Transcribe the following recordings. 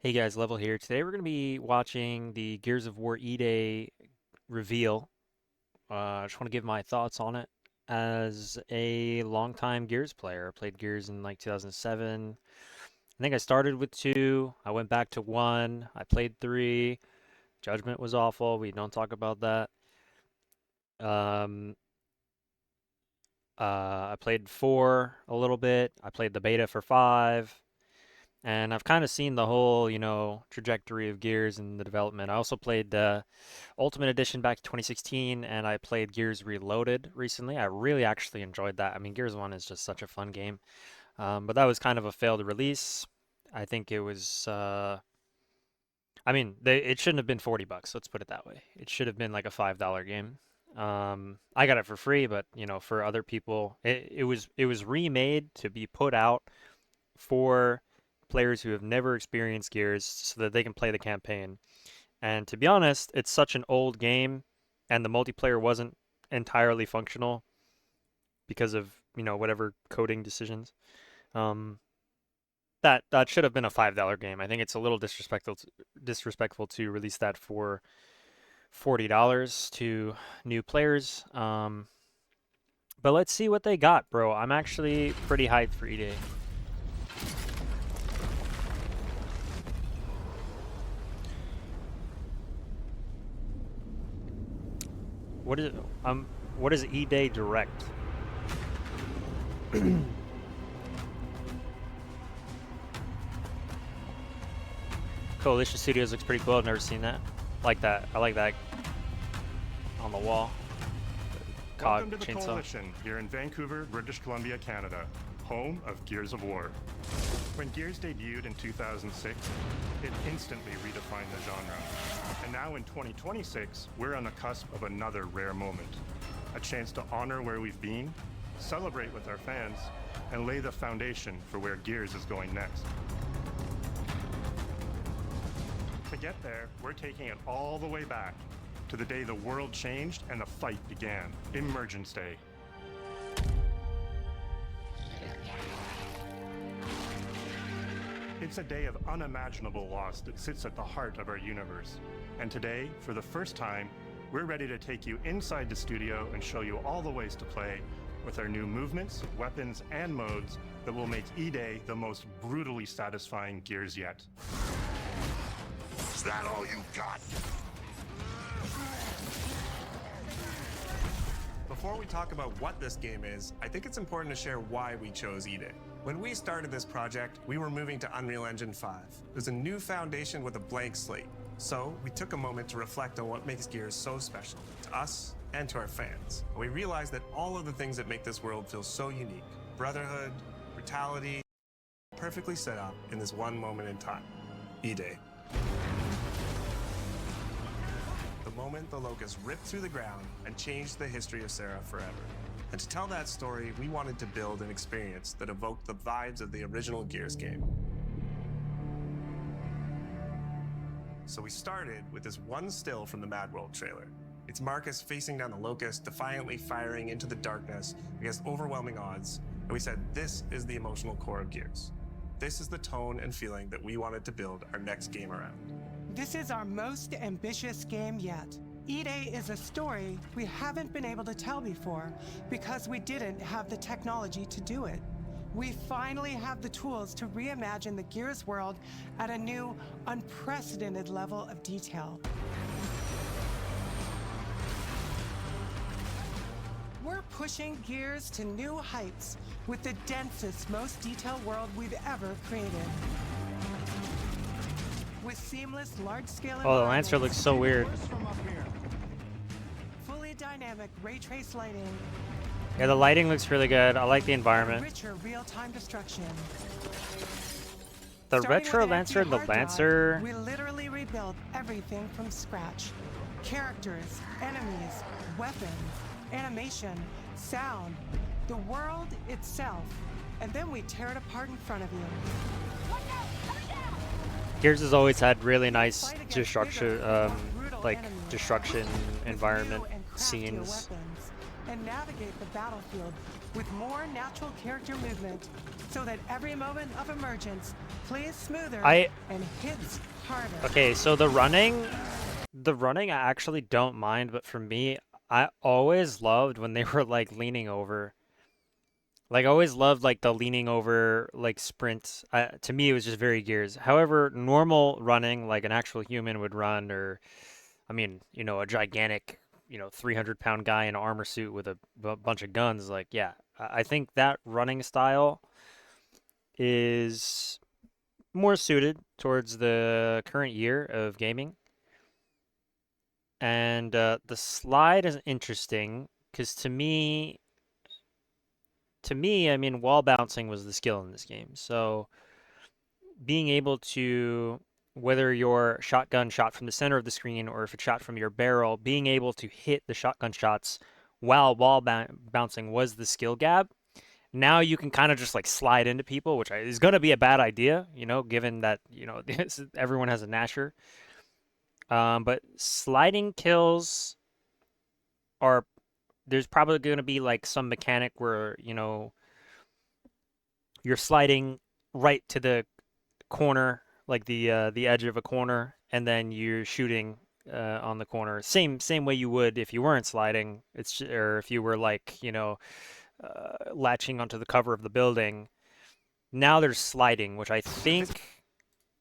Hey guys, Level here. Today we're going to be watching the Gears of War E-Day reveal. I just want to give my thoughts on it. As a longtime Gears player, I played Gears in like 2007. I think I started with 2. I went back to 1. I played 3. Judgment was awful. We don't talk about that. Um, I played 4 a little bit. I played the beta for 5. And I've kind of seen the whole, trajectory of Gears and the development. I also played Ultimate Edition back in 2016, and I played Gears Reloaded recently. I really actually enjoyed that. I mean, Gears 1 is just such a fun game. But that was kind of a failed release. I think it was, it shouldn't have been 40 bucks, let's put it that way. It should have been like a $5 game. I got it for free, but for other people, it was remade to be put out for players who have never experienced Gears so that they can play the campaign. And to be honest, it's such an old game, and the multiplayer wasn't entirely functional because of, whatever coding decisions. Um, that should have been a $5 game. I think it's a little disrespectful to release that for $40 to new players. But let's see what they got, bro. I'm actually pretty hyped for E-Day. What is what is E-Day Direct? Coalition Studios looks pretty cool. I've never seen that. Like that. I like that on the wall. Cog Welcome to the chainsaw. Coalition here in Vancouver, British Columbia, Canada, home of Gears of War. When Gears debuted in 2006, it instantly redefined the genre. And now in 2026, we're on the cusp of another rare moment. A chance to honor where we've been, celebrate with our fans, and lay the foundation for where Gears is going next. To get there, we're taking it all the way back to the day the world changed and the fight began, Emergence Day. It's a day of unimaginable loss that sits at the heart of our universe. And today, for the first time, we're ready to take you inside the studio and show you all the ways to play with our new movements, weapons, and modes that will make E-Day the most brutally satisfying Gears yet. Is that all you got? Before we talk about what this game is, I think it's important to share why we chose E-Day. When we started this project, we were moving to Unreal Engine 5. There's a new foundation with a blank slate. So we took a moment to reflect on what makes Gears so special to us and to our fans. We realized that all of the things that make this world feel so unique, brotherhood, brutality, perfectly set up in this one moment in time, E-Day. The moment the Locust ripped through the ground and changed the history of Seraph forever. And to tell that story, we wanted to build an experience that evoked the vibes of the original Gears game. So we started with this one still from the Mad World trailer. It's Marcus facing down the Locust, defiantly firing into the darkness against overwhelming odds, and we said this is the emotional core of Gears. This is the tone and feeling that we wanted to build our next game around. This is our most ambitious game yet. E-Day is a story we haven't been able to tell before because we didn't have the technology to do it. We finally have the tools to reimagine the Gears world at a new, unprecedented level of detail. We're pushing Gears to new heights with the densest, most detailed world we've ever created. With seamless, large-scale Oh, the Lancer looks so weird. fully dynamic ray trace lighting, Yeah, the lighting looks really good. I like the environment. richer real-time destruction. The Starting Retro with an Lancer and empty the hard drive, Lancer. we literally rebuilt everything from scratch. Characters, enemies, weapons, animation, sound, the world itself. And then we tear it apart in front of you. Gears has always had really nice Fight against destruction, bigger, more brutal like enemies destruction with environment new and craftier scenes. weapons, and navigate the battlefield with more natural character movement so that every moment of emergence plays smoother I- and hits harder. Okay, so the running I actually don't mind, but for me, I always loved when they were like leaning over. Like I always loved like the leaning over like sprint. To me, it was just very Gears. However, normal running like an actual human would run, or I mean, you know, a gigantic, 300-pound guy in an armor suit with a bunch of guns. Like, yeah, I think that running style is more suited towards the current year of gaming. And the slide is interesting because to me, I mean, wall bouncing was the skill in this game. So being able to, whether your shotgun shot from the center of the screen or if it's shot from your barrel, being able to hit the shotgun shots while bouncing was the skill gap. Now you can kind of just like slide into people, which is going to be a bad idea, given that, everyone has a Nasher. But sliding kills are, there's probably going to be like some mechanic where, you're sliding right to the corner, like the edge of a corner, and then you're shooting on the corner. Same way you would if you weren't sliding. Or if you were like, latching onto the cover of the building. Now there's sliding, which I think,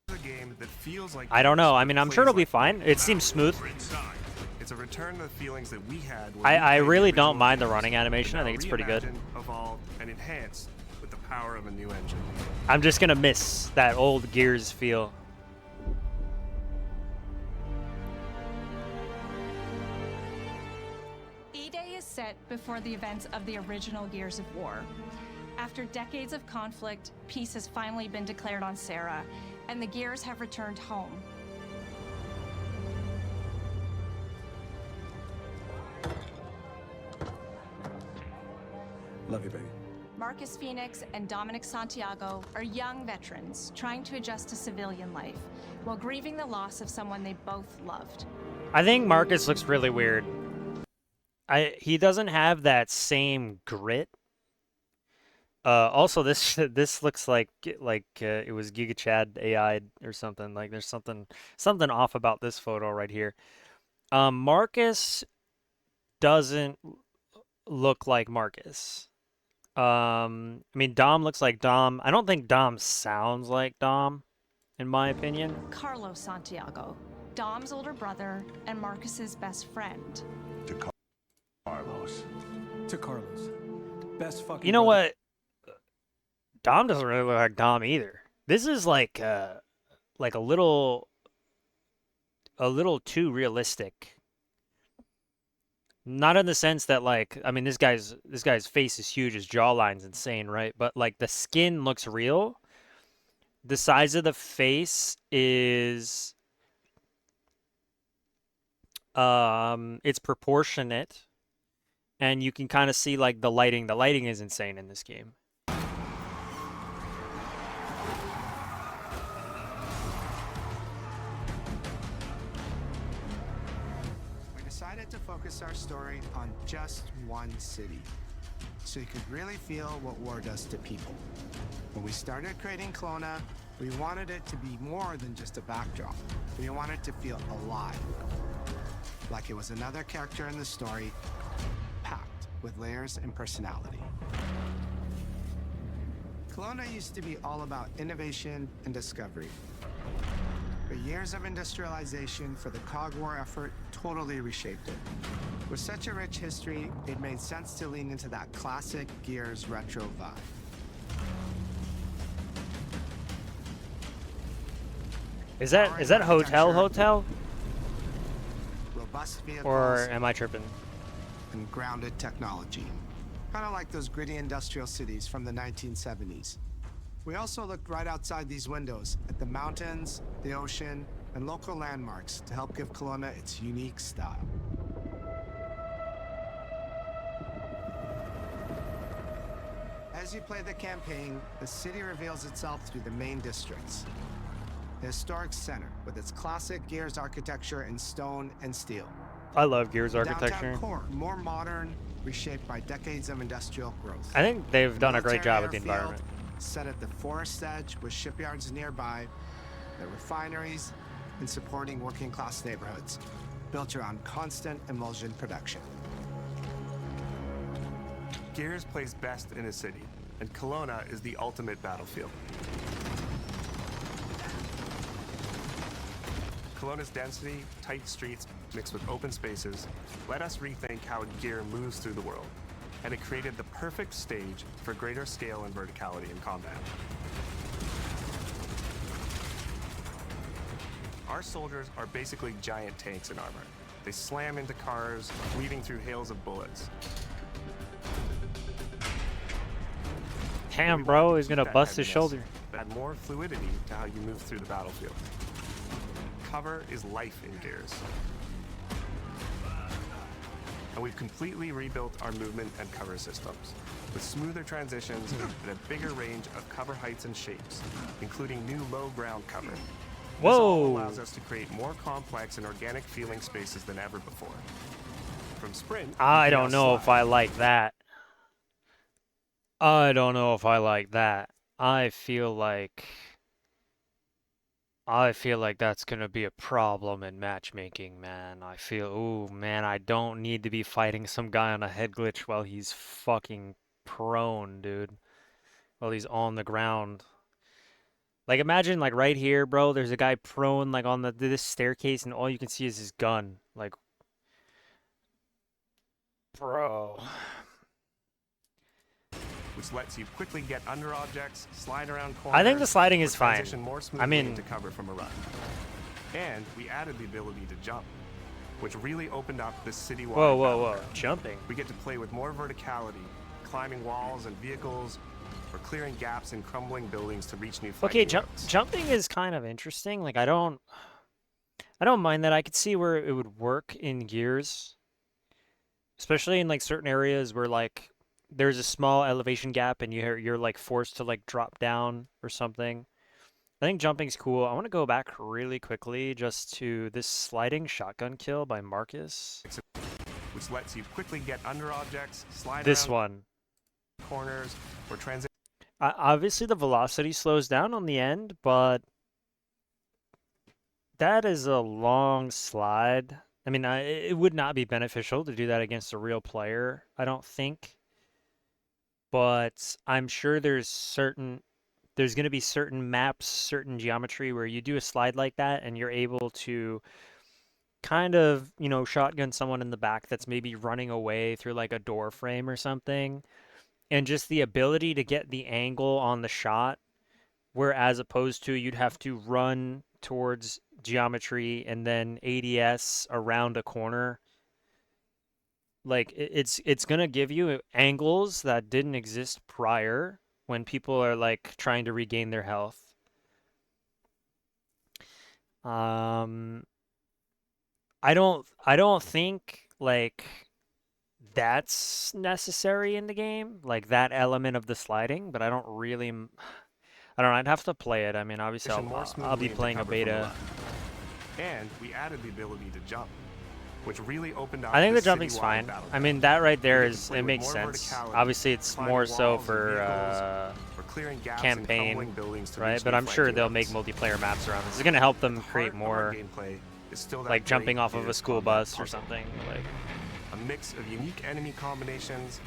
A game that feels like I don't know. Gears, I mean, but I'm sure plays it'll be like fine. It seems smooth. It's a return to the feelings that we had. When I we played really the don't original mind the games, running animation. but I now think it's pretty good. reimagined, evolved, and enhanced with the power of a new engine. I'm just gonna miss that old Gears feel. E-Day is set before the events of the original Gears of War. After decades of conflict, peace has finally been declared on Serra, and the Gears have returned home. Love you, baby. Marcus Phoenix and Dominic Santiago are young veterans trying to adjust to civilian life while grieving the loss of someone they both loved. I think Marcus looks really weird. He doesn't have that same grit. Also, this looks like it was Giga Chad AI or something. Like there's something off about this photo right here. Marcus doesn't look like Marcus. I mean, Dom looks like Dom. I don't think Dom sounds like Dom, in my opinion. Carlos Santiago, Dom's older brother and Marcus's best friend. To Carlos. To Carlos. Best fucking You know brother. what? Dom doesn't really look like Dom either. This is like a little too realistic. Not in the sense that like, I mean, this guy's face is huge, his jawline's insane, right? But like the skin looks real. The size of the face is it's proportionate, and you can kind of see like the lighting. The lighting is insane in this game. We decided to focus our story on just one city, so you could really feel what war does to people. When we started creating Kelowna, we wanted it to be more than just a backdrop. We wanted to feel alive, like it was another character in the story, packed with layers and personality. Kelowna used to be all about innovation and discovery. But years of industrialization for the Cog War effort totally reshaped it. With such a rich history, it made sense to lean into that classic Gears retro vibe. Is that hotel? Robust vehicles Or am I tripping? and grounded technology. Kind of like those gritty industrial cities from the 1970s. We also looked right outside these windows at the mountains, the ocean, and local landmarks to help give Kelowna its unique style. As you play the campaign, the city reveals itself through the main districts. The historic center, with its classic Gears architecture in stone and steel. I love Gears The architecture. Downtown core, more modern, reshaped by decades of industrial growth. I think they've done a great Military job with the airfield, environment. set at the forest edge with shipyards nearby, the refineries, and supporting working class neighborhoods, built around constant emulsion production. Gears plays best in a city, and Kelowna is the ultimate battlefield. Kelowna's density, tight streets, mixed with open spaces, let us rethink how gear moves through the world, and it created the perfect stage for greater scale and verticality in combat. Our soldiers are basically giant tanks in armor. They slam into cars, weaving through hails of bullets. Damn, We bro, wanted he's to keep gonna that bust his heaviness, shoulder. but add more fluidity to how you move through the battlefield. Cover is life in Gears. And we've completely rebuilt our movement and cover systems, with smoother transitions and a bigger range of cover heights and shapes, including new low ground cover. This all Whoa! allows us to create more complex and organic feeling spaces than ever before. From sprint, I you can don't now know if slide. I like that. I don't know if I like that. I feel like that's gonna be a problem in matchmaking, man. Ooh, man, I don't need to be fighting some guy on a head glitch while he's fucking prone, dude. While he's on the ground. Like, imagine, like, right here, bro, there's a guy prone, like, on this staircase, and all you can see is his gun. Like, bro. Which lets you quickly get under objects, slide around corners. I think the sliding is or fine. transition more smoothly I mean, into cover from a run. And we added the ability to jump, which really opened up this citywide whoa, battleground. jumping. We get to play with more verticality, climbing walls and vehicles, or clearing gaps in crumbling buildings to reach new Okay, fighting routes. jumping is kind of interesting. Like, I don't mind that. I could see where it would work in Gears, especially in like certain areas where like there's a small elevation gap and you're like forced to like drop down or something. I think jumping's cool. I want to go back really quickly just to this sliding shotgun kill by Marcus. Which lets you quickly get under objects, slide This around one. corners, or transition. Obviously, the velocity slows down on the end, but that is a long slide. I mean, it would not be beneficial to do that against a real player, I don't think. But I'm sure there's going to be certain maps, certain geometry where you do a slide like that and you're able to kind of, shotgun someone in the back that's maybe running away through like a door frame or something. And just the ability to get the angle on the shot, where as opposed to you'd have to run towards geometry and then ADS around a corner. Like it's gonna give you angles that didn't exist prior when people are like trying to regain their health. I don't think like that's necessary in the game, like that element of the sliding, but I don't know, I'd have to play it. I mean, obviously more I'll smoothly be into playing a cover from beta. left. And we added the ability to jump, which really opened up I think the this jumping's citywide fine. battleground. I mean, that right there We get to is, play it with makes more sense. verticality, Obviously it's climbing more so walls and for vehicles, or clearing gaps in campaign, crumbling buildings to right? reach But new I'm sure flanking they'll make routes. multiplayer maps around this. It's gonna help them At the create heart of our more, gameplay is still that like jumping great off of a Gears school combat bus or puzzle. something. Like, A mix of unique enemy combinations,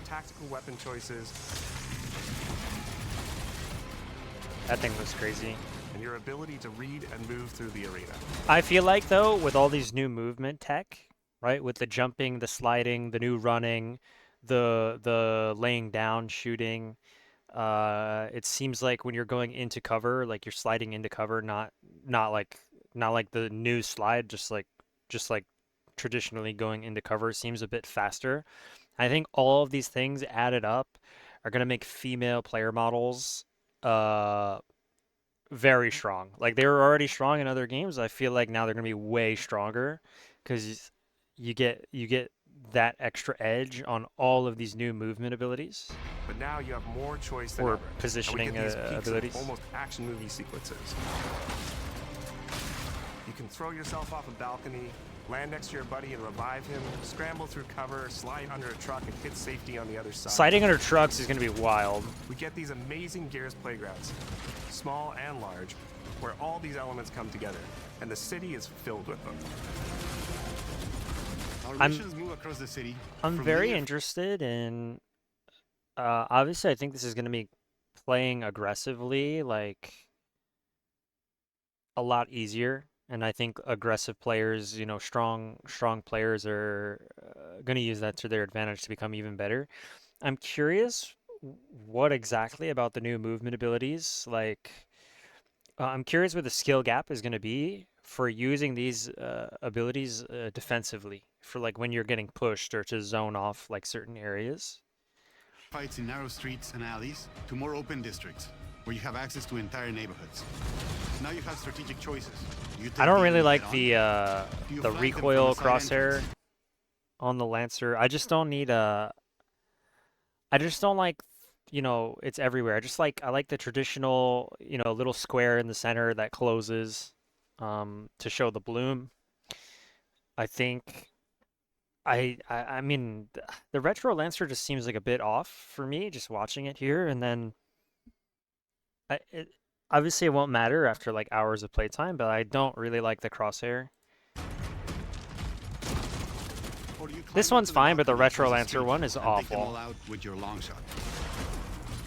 tactical weapon choices, that thing was crazy. and your ability to read and move through the arena. I feel like though, with all these new movement tech, right? With the jumping, the sliding, the new running, the laying down, shooting, it seems like when you're going into cover, like you're sliding into cover, not like the new slide, just like traditionally going into cover seems a bit faster. I think all of these things added up are gonna make female player models very strong. Like they were already strong in other games. I feel like now they're gonna be way stronger because you get that extra edge on all of these new movement abilities But now you have more choice than or ever. and we positioning get these peaks of abilities. almost action movie sequences. You can throw yourself off a balcony, land next to your buddy and revive him, scramble through cover, slide under a truck, and hit safety on the other side. Sliding under trucks is going to be wild. We get these amazing Gears playgrounds, small and large, where all these elements come together, and the city is filled with them. Our missions move across the city. I'm very interested in. Obviously, I think this is going to be playing aggressively, like a lot easier. And I think aggressive players, you know, strong players are going to use that to their advantage to become even better. I'm curious what exactly about the new movement abilities, like, I'm curious what the skill gap is going to be for using these abilities defensively, for like when you're getting pushed or to zone off like certain areas. Fights in narrow streets and alleys to more open districts, where you have access to entire neighborhoods. Now you have strategic choices. I don't really like the flank them recoil from the side crosshair entrance? on the Lancer. I just don't need a. I just don't like, you know, it's everywhere. I like the traditional, you know, little square in the center that closes to show the bloom. I think I mean the retro Lancer just seems like a bit off for me just watching it here, and then obviously it won't matter after like hours of playtime, but I don't really like the crosshair. Or you climb This up one's to the fine, but the balcony retro across the Lancer street one is and take them all awful. out with your long shot.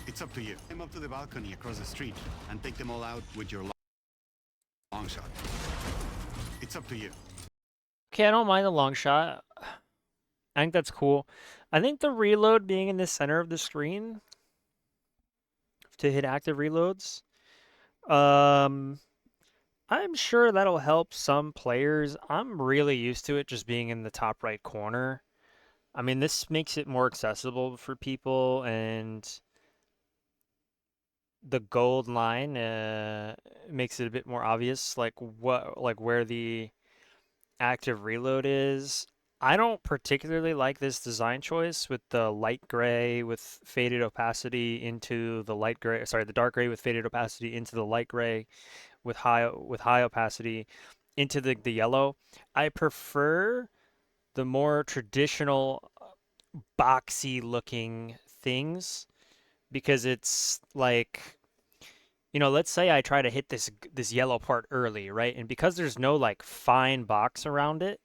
It's up to you. Climb up to the balcony across the street and take them all out with your long shot. It's up to you. Okay, I don't mind the long shot. I think that's cool. I think the reload being in the center of the screen to hit active reloads, I'm sure that'll help some players. I'm really used to it just being in the top right corner. I mean, this makes it more accessible for people, and the gold line makes it a bit more obvious, like where the active reload is. I don't particularly like this design choice with the light gray with faded opacity into the light gray, sorry, the dark gray with faded opacity into the light gray with high opacity into the yellow. I prefer the more traditional boxy looking things, because it's like, you know, let's say I try to hit this yellow part early, right? And because there's no like fine box around it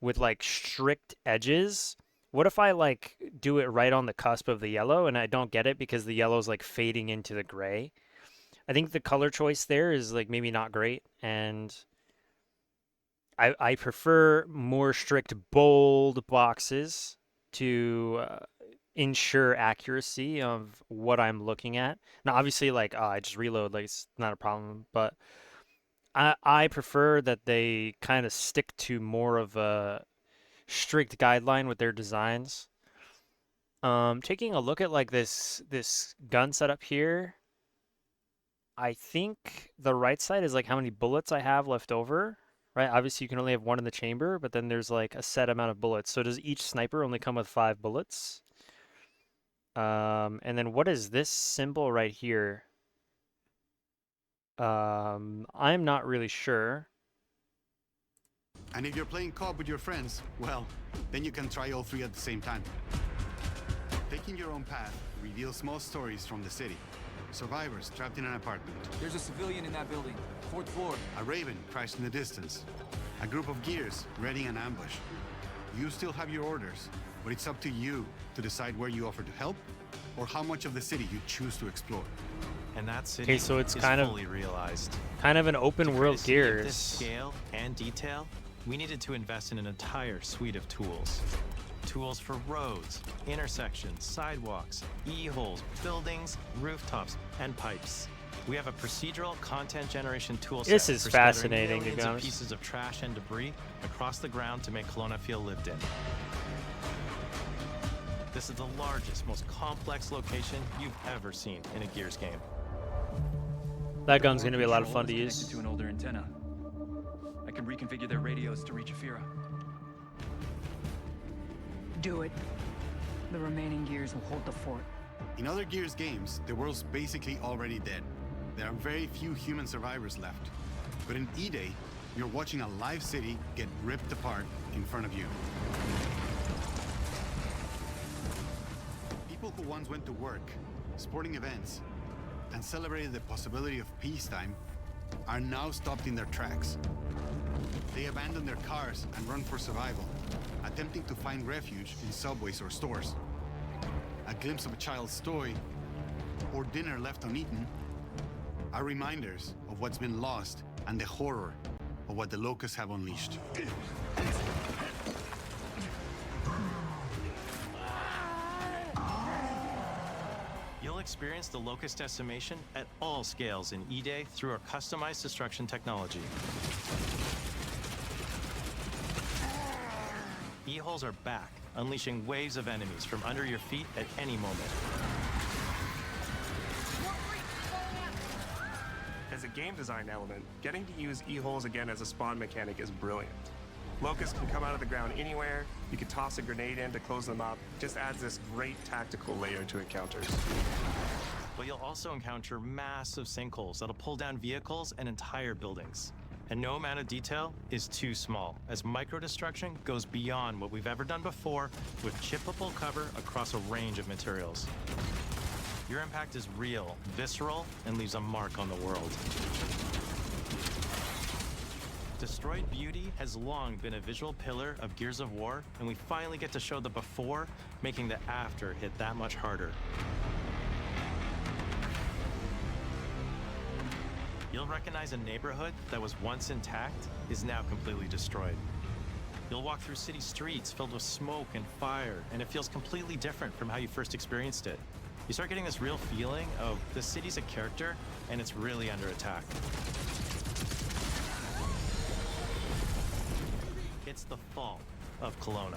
with like strict edges, what if I like do it right on the cusp of the yellow and I don't get it because the yellow is like fading into the gray? I think the color choice there is like maybe not great, and I prefer more strict bold boxes to ensure accuracy of what I'm looking at. Now, obviously, like I just reload, like it's not a problem, but I prefer that they kind of stick to more of a strict guideline with their designs. Taking a look at like this gun setup here, I think the right side is like how many bullets I have left over, right? Obviously, you can only have one in the chamber, but then there's like a set amount of bullets. So does each sniper only come with 5 bullets? And then what is this symbol right here? I'm not really sure. And if you're playing co-op with your friends, well, then you can try all 3 at the same time. Taking your own path reveals small stories from the city. Survivors trapped in an apartment. There's a civilian in that building. 4th floor. A raven crashed in the distance. A group of gears readying an ambush. You still have your orders, but it's up to you to decide where you offer to help or how much of the city you choose to explore. And that city Okay, so it's is kind of fully realized. Kind of an open To create world a city of Gears. this scale and detail, we needed to invest in an entire suite of tools. Tools for roads, intersections, sidewalks, e-holes, buildings, rooftops, and pipes. We have a procedural content generation tool set This is for scattering fascinating, to be millions of honest. pieces of trash and debris across the ground to make Kelowna feel lived in. This is the largest, most complex location you've ever seen in a Gears game. That gun's gonna be a lot of fun to use. Connected to an older antenna. I can reconfigure their radios to reach Afira. Do it. The remaining Gears will hold the fort. In other Gears games, the world's basically already dead. There are very few human survivors left. But in E-Day, You're watching a live city get ripped apart in front of you. People who once went to work, sporting events, and celebrated the possibility of peacetime are now stopped in their tracks. They abandon their cars and run for survival, attempting to find refuge in subways or stores. A glimpse of a child's toy or dinner left uneaten are reminders of what's been lost and the horror of what the locusts have unleashed. You'll experience the locust decimation at all scales in E-Day through our customized destruction technology. E-holes are back, unleashing waves of enemies from under your feet at any moment. As a game design element, getting to use E-holes again as a spawn mechanic is brilliant. Locusts can come out of the ground anywhere, you can toss a grenade in to close them up, just adds this great tactical layer to encounters. But you'll also encounter massive sinkholes that'll pull down vehicles and entire buildings. And no amount of detail is too small, as micro-destruction goes beyond what we've ever done before with chippable cover across a range of materials. Your impact is real, visceral, and leaves a mark on the world. Destroyed Beauty has long been a visual pillar of Gears of War, and we finally get to show the before, making the after hit that much harder. You'll recognize a neighborhood that was once intact is now completely destroyed. You'll walk through city streets filled with smoke and fire, and it feels completely different from how you first experienced it. You start getting this real feeling of the city's a character, and it's really under attack. It's the fall of Kelowna.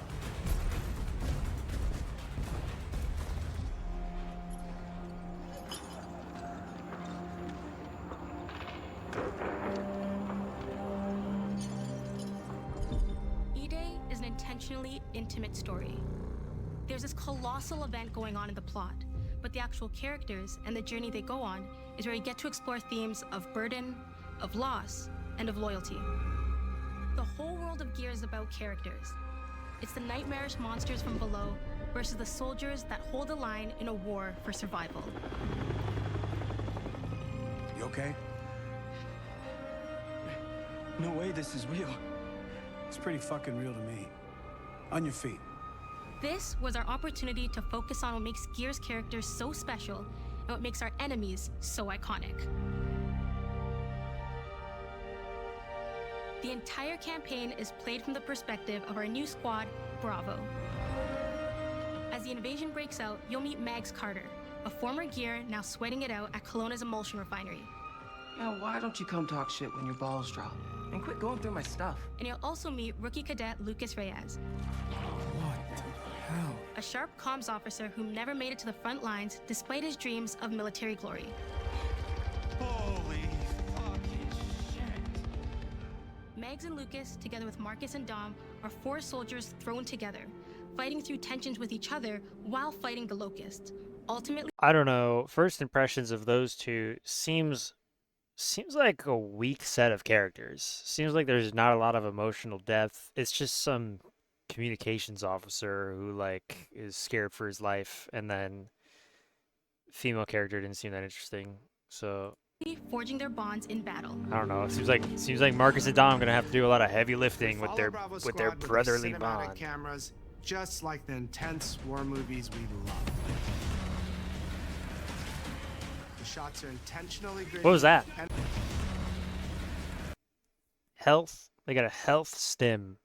E-Day is an intentionally intimate story. There's this colossal event going on in the plot, but the actual characters and the journey they go on is where you get to explore themes of burden, of loss, and of loyalty. The whole world of Gears is about characters. It's the nightmarish monsters from below versus the soldiers that hold the line in a war for survival. You okay? No way this is real. It's pretty fucking real to me. On your feet. This was our opportunity to focus on what makes Gears characters so special and what makes our enemies so iconic. The entire campaign is played from the perspective of our new squad, Bravo. As the invasion breaks out, you'll meet Mags Carter, a former Gear now sweating it out at Kelowna's emulsion refinery. Now, why don't you come talk shit when your balls drop? And quit going through my stuff. And you'll also meet rookie cadet Lucas Reyes. What the hell? A sharp comms officer who never made it to the front lines despite his dreams of military glory. Holy fucking shit. Mags and Lucas, together with Marcus and Dom, are 4 soldiers thrown together, fighting through tensions with each other while fighting the Locust. Ultimately, I don't know. First impressions of those two seems like a weak set of characters. Seems like there's not a lot of emotional depth. It's just some communications officer who like is scared for his life, and then female character didn't seem that interesting. So forging their bonds in battle. I don't know. It seems like Marcus and Dom are gonna have to do a lot of heavy lifting with their brotherly bond. Cameras, just like the intense war movies we love. The shots are intentionally gritty. What was that? Health. They got a health stim.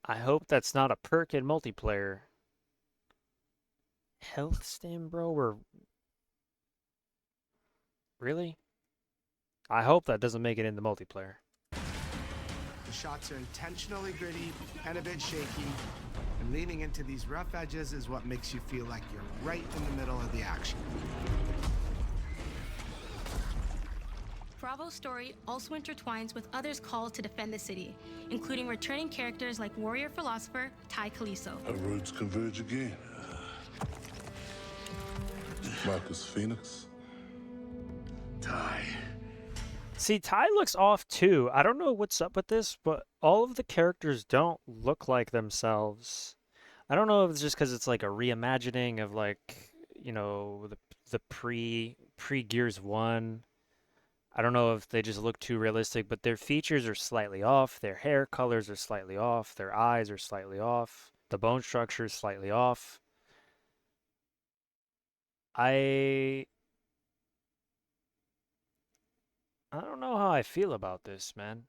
I hope that's not a perk in multiplayer. Health stim, bro? Really? I hope that doesn't make it into multiplayer. The shots are intentionally gritty and a bit shaky, and leaning into these rough edges is what makes you feel like you're right in the middle of the action. Bravo's story also intertwines with others called to defend the city, including returning characters like warrior philosopher Ty Kaliso. Our roads converge again. Marcus Phoenix, See, Ty looks off too. I don't know what's up with this, but all of the characters don't look like themselves. I don't know if it's just because it's like a reimagining of like, you know, the pre Gears 1. I don't know if they just look too realistic, but their features are slightly off. Their hair colors are slightly off. Their eyes are slightly off. The bone structure is slightly off. I don't know how I feel about this, man.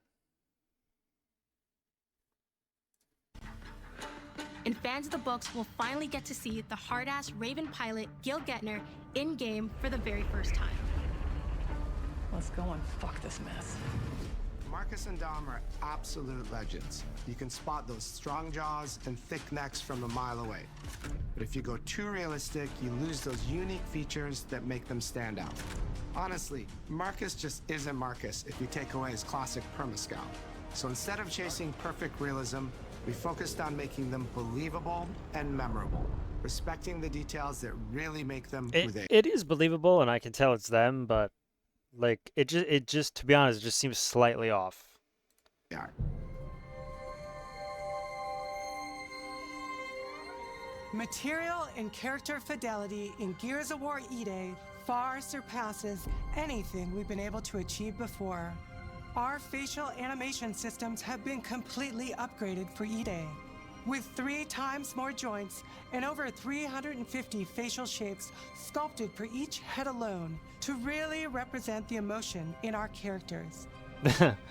And fans of the books will finally get to see the hard-ass Raven pilot Gil Gettner in-game for the very first time. Let's go and fuck this mess. Marcus and Dom are absolute legends. You can spot those strong jaws and thick necks from a mile away. But if you go too realistic, you lose those unique features that make them stand out. Honestly, Marcus just isn't Marcus if you take away his classic perma-scout. So instead of chasing perfect realism, we focused on making them believable and memorable, respecting the details that really make them who they are. It is believable, and I can tell it's them, but like it just to be honest, it just seems slightly off. Yeah. Material and character fidelity in Gears of War E-Day far surpasses anything we've been able to achieve before. Our facial animation systems have been completely upgraded for E-Day, with 3 times more joints and over 350 facial shapes sculpted for each head alone to really represent the emotion in our characters.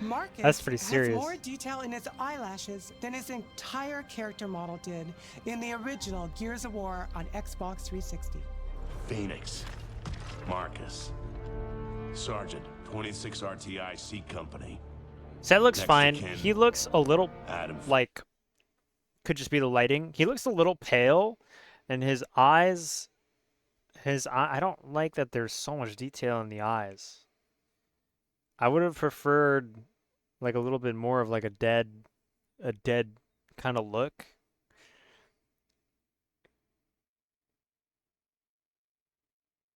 Marcus That's pretty serious. has more detail in his eyelashes than his entire character model did in the original Gears of War on Xbox 360. Phoenix. Marcus. Sergeant, 26 RTI C Company. So that looks Next to fine. Ken. He looks a little Adam. like, could just be the lighting. He looks a little pale, and his eyes, I don't like that there's so much detail in the eyes. I would have preferred like a little bit more of like a dead kind of look.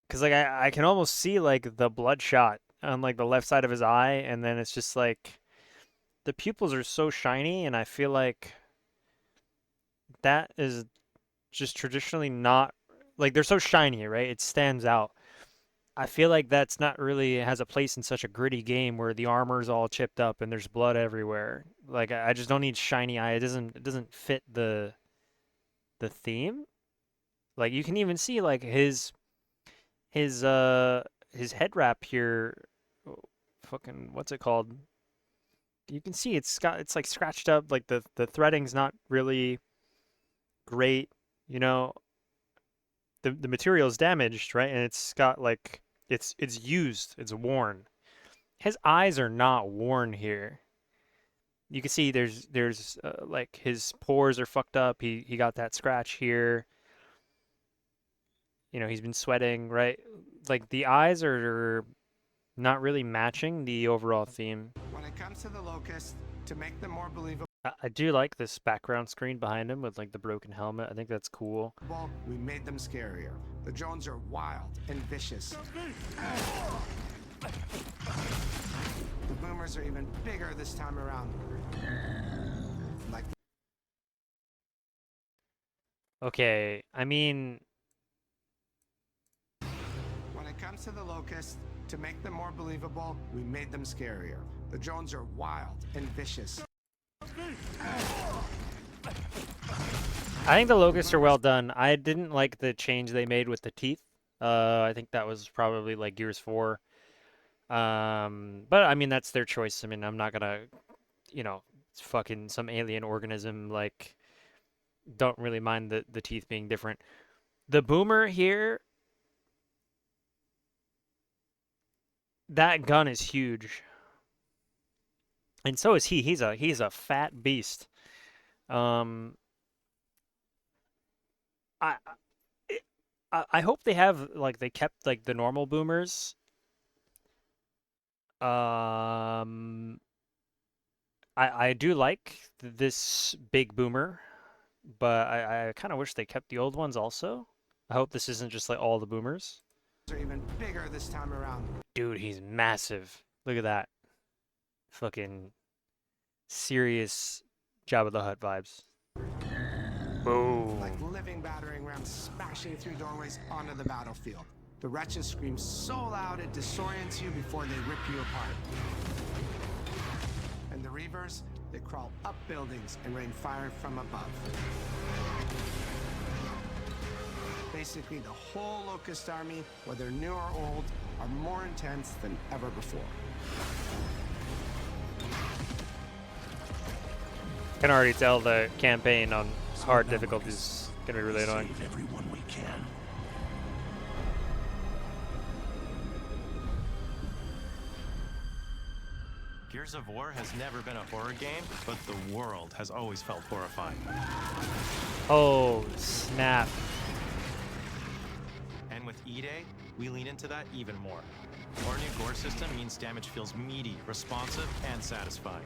Cause like I can almost see like the bloodshot on like the left side of his eye, and then it's just like the pupils are so shiny, and I feel like that is just traditionally not like they're so shiny, right? It stands out. I feel like that's not really has a place in such a gritty game where the armor's all chipped up and there's blood everywhere. Like I just don't need shiny eye. It doesn't fit the theme. Like you can even see like his head wrap here, fucking what's it called? You can see it's like scratched up, like the threading's not really great, you know. The material is damaged, right? And it's got like it's used, it's worn. His eyes are not worn here. You can see there's like his pores are fucked up. He got that scratch here. You know, he's been sweating, right? Like the eyes are not really matching the overall theme. When it comes to the Locust, to make them more believable, I do like this background screen behind him with like the broken helmet. I think that's cool. we made them scarier. The drones are wild and vicious. The boomers are even bigger this time around. Like Okay, I mean, when it comes to the Locust, to make them more believable, we made them scarier. The drones are wild and vicious. I think the Locusts are well done. I didn't like the change they made with the teeth. I think that was probably like Gears 4. But I mean, that's their choice. I mean, I'm not gonna, you know, it's fucking some alien organism. Like, don't really mind the teeth being different. The boomer here, that gun is huge. And so is he. He's a fat beast. I hope they have like they kept like the normal boomers. I do like this big boomer, but I kind of wish they kept the old ones also. I hope this isn't just like all the boomers. Are even bigger this time around. Dude, he's massive. Look at that. fucking serious Jabba the Hutt vibes. Boom. Like living battering rams smashing through doorways onto the battlefield. The wretches scream so loud it disorients you before they rip you apart. And the Reavers, they crawl up buildings and rain fire from above. Basically, the whole Locust army, whether new or old, are more intense than ever before. Can already tell the campaign on hard difficulty is gonna be really annoying. Save everyone we can. Gears of War has never been a horror game, but the world has always felt horrifying. Oh, snap. And with E-Day, we lean into that even more. Our new gore system means damage feels meaty, responsive, and satisfying.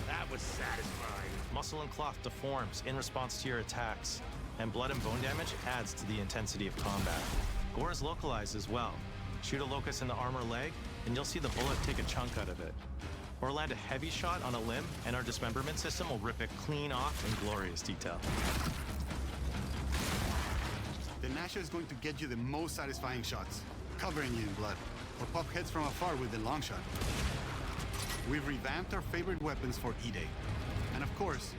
That was satisfying. Muscle and cloth deforms in response to your attacks, and blood and bone damage adds to the intensity of combat. Gore is localized as well. Shoot a locust in the arm or leg, and you'll see the bullet take a chunk out of it. Or land a heavy shot on a limb, and our dismemberment system will rip it clean off in glorious detail. The Gnasher is going to get you the most satisfying shots, covering you in blood, or pop heads from afar with the long shot. We've revamped our favorite weapons for E-Day. And of course,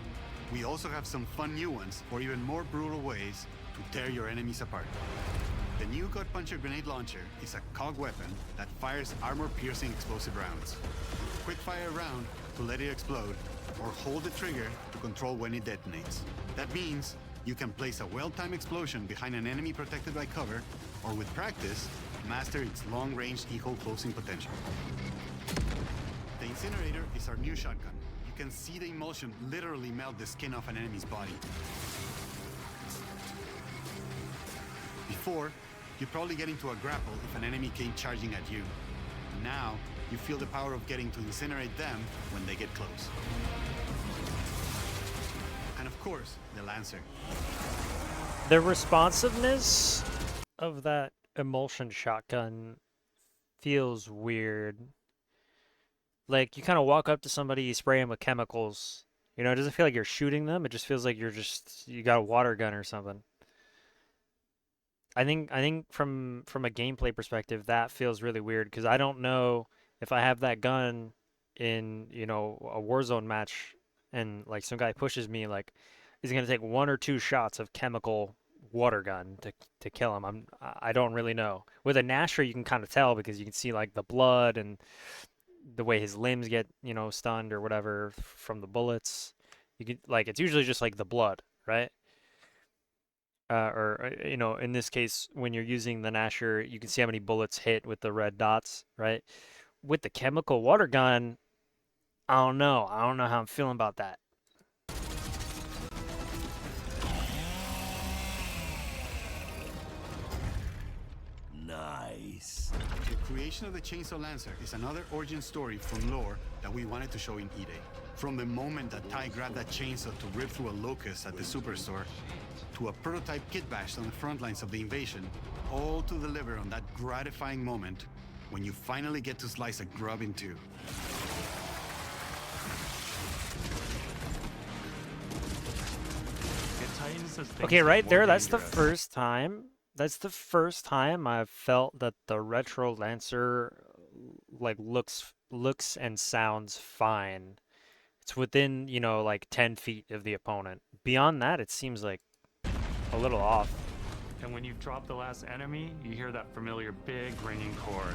we also have some fun new ones for even more brutal ways to tear your enemies apart. The new Gut Puncher grenade launcher is a COG weapon that fires armor-piercing explosive rounds. Quick fire a round to let it explode, or hold the trigger to control when it detonates. That means you can place a well-timed explosion behind an enemy protected by cover, or with practice, master its long-range E-hole closing potential. The Incinerator is our new shotgun. You can see the emulsion literally melt the skin off an enemy's body. Before, you'd probably get into a grapple if an enemy came charging at you. Now, you feel the power of getting to incinerate them when they get close. And of course, the Lancer. The responsiveness of that emulsion shotgun feels weird. Like, you kind of walk up to somebody, you spray them with chemicals. You know, it doesn't feel like you're shooting them. It just feels like you got a water gun or something. I think from a gameplay perspective, that feels really weird because I don't know if I have that gun in, you know, a Warzone match and like some guy pushes me, like, is he gonna take 1 or 2 shots of chemical water gun to kill him? I don't really know. With a Gnasher, you can kind of tell because you can see like the blood and the way his limbs get, you know, stunned or whatever from the bullets. You can, like, it's usually just like the blood, right? Or, you know, in this case, when you're using the Gnasher, you can see how many bullets hit with the red dots, right? With the chemical water gun, I don't know. I don't know how I'm feeling about that. Nice. The creation of the Chainsaw Lancer is another origin story from lore that we wanted to show in E-Day. From the moment that Ty grabbed that chainsaw to rip through a locust at the Superstore, to a prototype kit bash on the front lines of the invasion, all to deliver on that gratifying moment when you finally get to slice a grub in two. Okay, right there, that's the first time. That's the first time I've felt that the Retro Lancer like looks and sounds fine. It's within, you know, like 10 feet of the opponent. Beyond that, it seems like a little off. And when you've dropped the last enemy, you hear that familiar big ringing chord.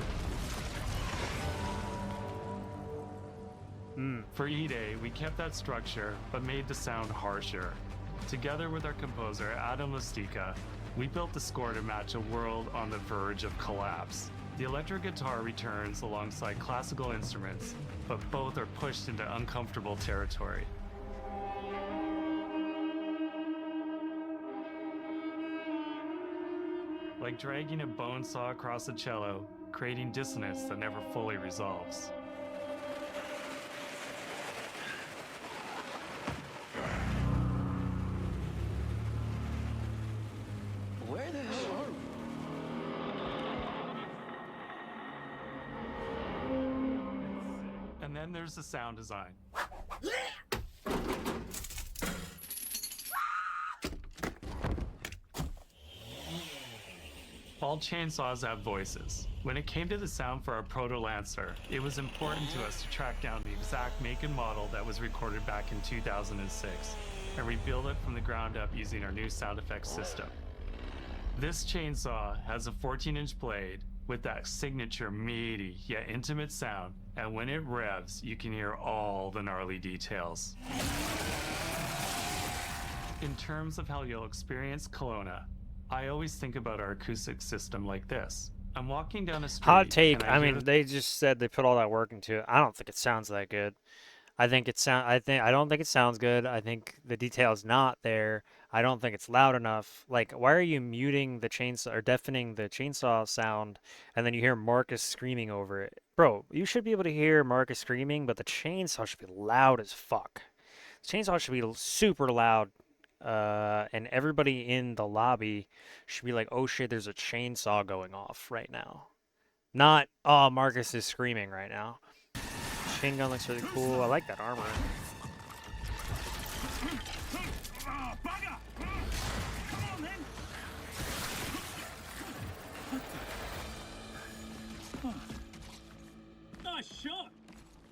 For E-Day, we kept that structure, but made the sound harsher. Together with our composer, Adam Lustica, we built the score to match a world on the verge of collapse. The electric guitar returns alongside classical instruments, but both are pushed into uncomfortable territory. Like dragging a bone saw across a cello, creating dissonance that never fully resolves. Where the hell are we? Then there's the sound design. All chainsaws have voices. When it came to the sound for our Proto Lancer, it was important to us to track down the exact make and model that was recorded back in 2006 and rebuild it from the ground up using our new sound effects system. This chainsaw has a 14-inch blade with that signature meaty yet intimate sound, and when it revs, you can hear all the gnarly details. In terms of how you'll experience Kelowna, I always think about our acoustic system like this. I'm walking down a street. Hot take. and I hear mean, they just said they put all that work into it. I don't think it sounds that good. I don't think it sounds good. I think the detail's not there. I don't think it's loud enough. Like, why are you muting the chainsaw or deafening the chainsaw sound and then you hear Marcus screaming over it? Bro, you should be able to hear Marcus screaming, but the chainsaw should be loud as fuck. The chainsaw should be super loud. And everybody in the lobby should be like, oh shit, there's a chainsaw going off right now. Not, oh, Marcus is screaming right now. Chain gun looks really cool. I like that armor.